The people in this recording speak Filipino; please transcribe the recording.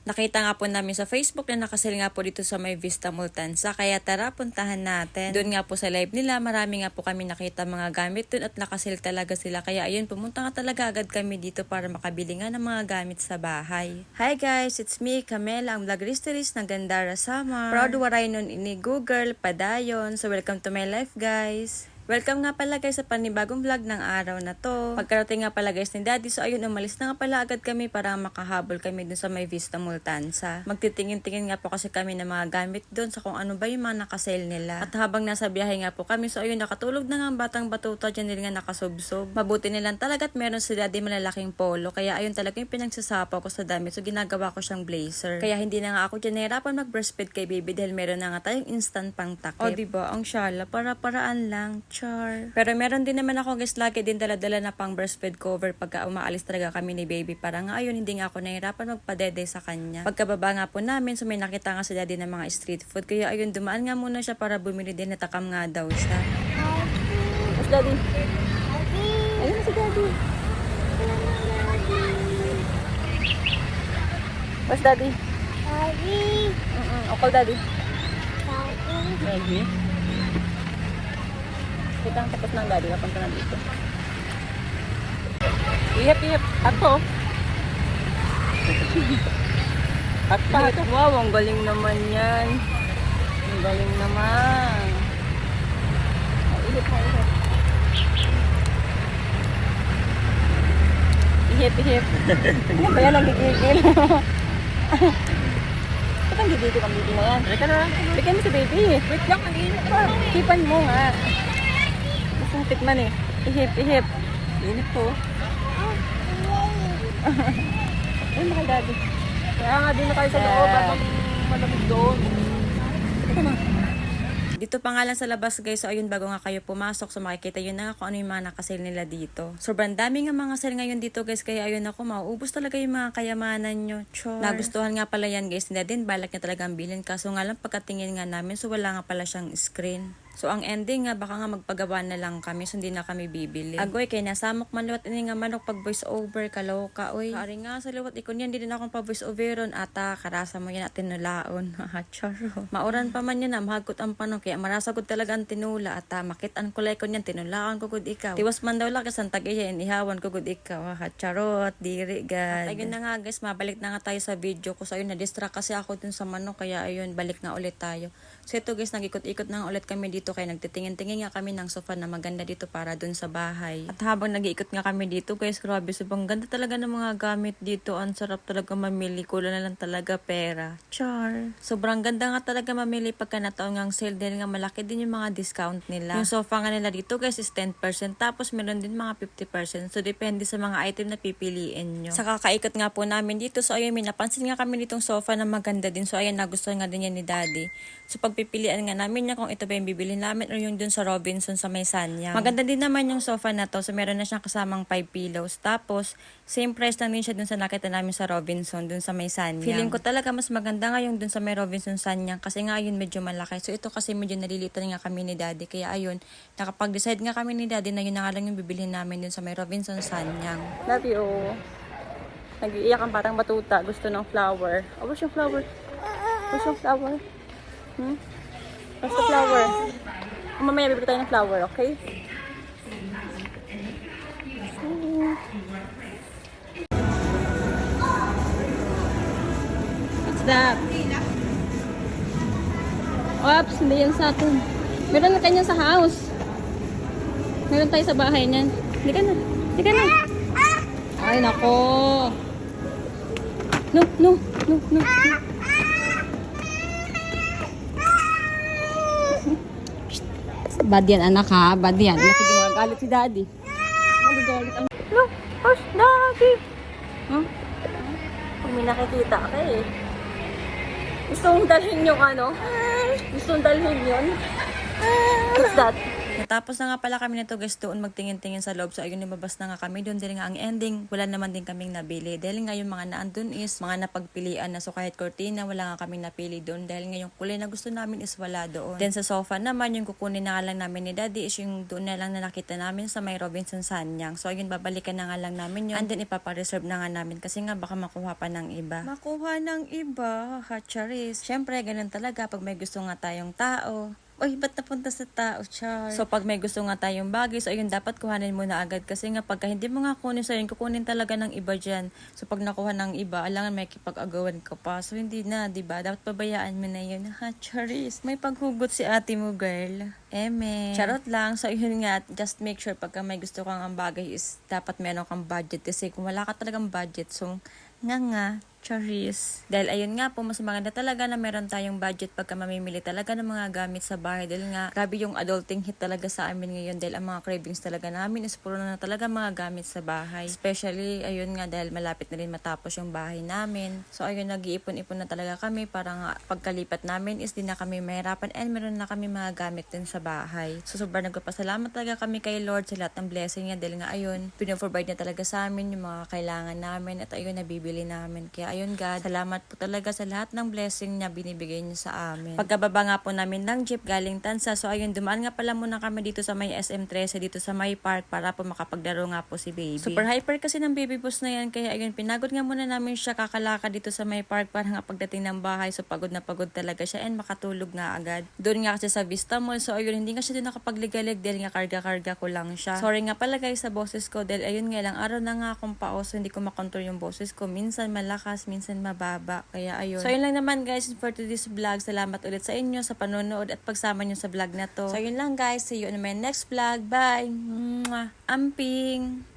Nakita nga po namin sa Facebook na nakasale nga po dito sa may Vista Multansa. Kaya tara, puntahan natin. Doon nga po sa live nila, marami nga po kami nakita mga gamit doon at nakasale talaga sila. Kaya ayun, pumunta nga talaga agad kami dito para makabili nga ng mga gamit sa bahay. Hi guys, it's me, Camela, ang vlogristeris ng Gandara Summer. Proud waray nun ini Google, padayon. So welcome to my life guys. Welcome nga pala guys sa panibagong vlog ng araw na to. Pagkarating nga pala guys ni Daddy, so ayun, umalis na nga pala agad kami para makahabol kami dun sa may Vista Multansa. Magtitingin-tingin nga po kasi kami ng mga gamit dun sa kung ano ba yung mga nakasale nila. At habang nasa biyahe nga po kami, so ayun, nakatulog na nga ang batang batuta, dyan din nga nakasubsob. Mabuti nilang talaga at meron si Daddy malalaking polo. Kaya ayun talaga yung pinagsasapaw ko sa damit, so ginagawa ko siyang blazer. Kaya hindi na nga ako dyan nahirapan mag-breastfeed kay baby dahil meron na nga tayong instant pang takip. O diba, ang syala, para-paraan lang. Char. Pero meron din naman ako guys lagi din dala-dala na pang breastfeed cover pagka umaalis talaga kami ni baby. Para nga ayun, hindi nga ako nahirapan magpadede sa kanya. Pagkababa nga po namin, so may nakita nga si Daddy ng mga street food. Kaya ayun, dumaan nga muna siya para bumili din, natakam nga daw siya. Where's Daddy? Ayun si Daddy. Where's Daddy? Ako Daddy. Daddy. Kita ang tapos ng Daddy, kapunta na dito. Ihap. Ato. At wow, ang galing naman yan. Ang galing naman. Ihap. Ihap. Ano ba yan? Nagigigil. Ba't ang gigigil ang baby na yan? Reka na. Bigyan mo si baby. Wait lang, ang init pa. Hipan mo nga. Gusto mong tikman eh. Ihip. Init po. Ayun na kay Daddy. Kaya nga din na tayo sa loob at malamig doon. Ito na. Dito pa nga lang sa labas guys, so ayun, bago nga kayo pumasok, so makikita yun na kung ano yung mga nakasale nila dito. Sobrang dami nga mga sale ngayon dito guys, kaya ayun ako, mauubos talaga yung mga kayamanan nyo. Chor. Nagustuhan nga pala yan guys, hindi din, balak niya talagang bilhin, kaso nga lang pagkatingin nga namin, so wala nga pala siyang screen. So ang ending nga, baka nga magpagawa na lang kami, so hindi na kami bibili. Agoy, kay nasamok maluwat ini nga manok pag voice over, kaloka, oy. Kari nga sa luwat, ikon yan, hindi din akong pa voice overon, ata, karasa mo yan at tinulaon. Charo. Mauran pa man yan, mahagot ang panok, kaya marasagod talaga ang tinula, at makitaan ko like kon yan, tinulaan ko gud ikaw. Tiwas man daw lang, kasang tagay yan, ihawan ko gud ikaw. Charot, diri gad. At ayun na nga guys, mabalik na nga tayo sa video ko. So ayun, na-distract kasi ako dun sa manok, kaya ayun, balik na ulit tayo. So ito guys, nag-ikot-ikot na ulit kami dito, kaya nagtitingin-tingin nga kami ng sofa na maganda dito para dun sa bahay. At habang nag-iikot nga kami dito guys, grabe, sobrang ganda talaga ng mga gamit dito. Ang sarap talaga mamili, kulang na lang talaga pera. Char. Sobrang ganda nga talaga mamili pagka nataon ngang sale, dahil nga malaki din yung mga discount nila. Yung sofa nga nila dito guys is 10%, tapos meron din mga 50%. So depende sa mga item na pipiliin nyo. Sa kakaikot nga po namin dito, so ayun, may napansin nga kami ditong sofa na maganda din. So ayun, nagustuhan nga din yan ni Daddy. So pagpipilian nga namin niya kung ito ba yung bibili namin o yung dun sa Robinson sa may Sanyang. Maganda din naman yung sofa na to. So meron na siyang kasamang 5 pillows. Tapos same price lang din siya dun sa nakita namin sa Robinson dun sa may Sanyang. Feeling ko talaga mas maganda nga yung dun sa may Robinson Sanyang, kasi nga yun medyo malaki. So ito kasi medyo nalilitan nga kami ni Daddy. Kaya ayun, nakapag-decide nga kami ni Daddy na yun na nga lang yung bibilhin namin dun sa may Robinson Sanyang. Love you. Nag-iiyak ang batang batuta. Gusto ng flower. Oh, where's yung flower? Where's yung flower? Where's the flower? Mamaya bibili tayo ng flower, okay? What's that? Oops, hindi yan sa atin. Meron na kanya sa house. Meron tayo sa bahay niyan. Hindi ka na. Ay, nako. No. Bad yan anak ha, bad yan. Sige, magagalit si Daddy. Magagalit ang... No, hush, Daddy! Kung may nakikita ka eh. Gusto mong dalhin yung ano? Gusto mong dalhin yun? What's that? Natapos na nga pala kami nito guys doon magtingin-tingin sa loob. So ayun, lumabas na nga kami doon. Dahil nga ang ending, wala naman din kaming nabili. Dahil nga yung mga naandun is mga napagpilian na. So kahit cortina, wala nga kaming napili doon. Dahil nga yung kulay na gusto namin is wala doon. Then sa sofa naman, yung kukunin na nga lang namin ni Daddy is yung doon na lang na nakita namin sa may Robinson Sanyang. So ayun, babalikan na nga lang namin yun. And then ipapareserve na nga namin kasi nga baka makuha pa ng iba. Makuha ng iba, hatcharis. Syempre, ganun talaga pag may gusto nga tayong tao. Uy, ba't napunta sa tao, Char? So, pag may gusto nga tayong bagay, so ayun, dapat kuhanin mo na agad. Kasi nga, pagka hindi mo nga kunin sa yun, kukunin talaga ng iba dyan. So, pag nakuha ng iba, alangan may kipag-agawan ka pa. So, hindi na, diba? Dapat pabayaan mo na yun. Ha, Charis, may paghugot si ate mo, girl. Eme. Charot lang. So, yun nga, just make sure pagka may gusto kang ang bagay is dapat meron kang budget. Kasi kung wala ka talagang budget, so, nga, Charis. Dahil ayun nga po, mas maganda talaga na meron tayong budget pagka mamimili talaga ng mga gamit sa bahay. Dahil nga, grabe yung adulting hit talaga sa amin ngayon. Dahil ang mga cravings talaga namin is puro na talaga mga gamit sa bahay. Especially, ayun nga, dahil malapit na rin matapos yung bahay namin. So ayun, nag-iipon-ipon na talaga kami para nga pagkalipat namin is di na kami mahirapan and meron na kami mga gamit din sa bahay. So sobrang nagpapasalamat talaga kami kay Lord sa lahat ng blessing niya. Dahil nga ayun, pinoprovide niya talaga sa amin yung mga kailangan namin at ayun, nabibili namin. Kaya ayun God, salamat po talaga sa lahat ng blessing niya binibigay niya sa amin. Pagkababa nga po namin ng jeep galing Tansa, so ayun, dumaan nga pala muna kami dito sa may SM13, dito sa may park para po makapaglaro nga po si baby. Super hyper kasi ng baby bus na yan, kaya ayun, pinagod nga muna namin siya kakalaka dito sa may park para nga pagdating ng bahay, so pagod na pagod talaga siya and makatulog nga agad. Doon nga kasi sa Vista Mall, so ayun, hindi nga siya doon nakapagligalig dahil nga karga-karga ko lang siya. Sorry nga pala guys sa boses ko dahil ayun nga lang araw na nga akong paos, hindi ko makontrol yung boses ko. Minsan malakas, minsan mababa. Kaya ayun. So yun lang naman guys for today's vlog. Salamat ulit sa inyo sa panonood at pagsama nyo sa vlog na to. So yun lang guys. See you in my next vlog. Bye! Mwah! Amping!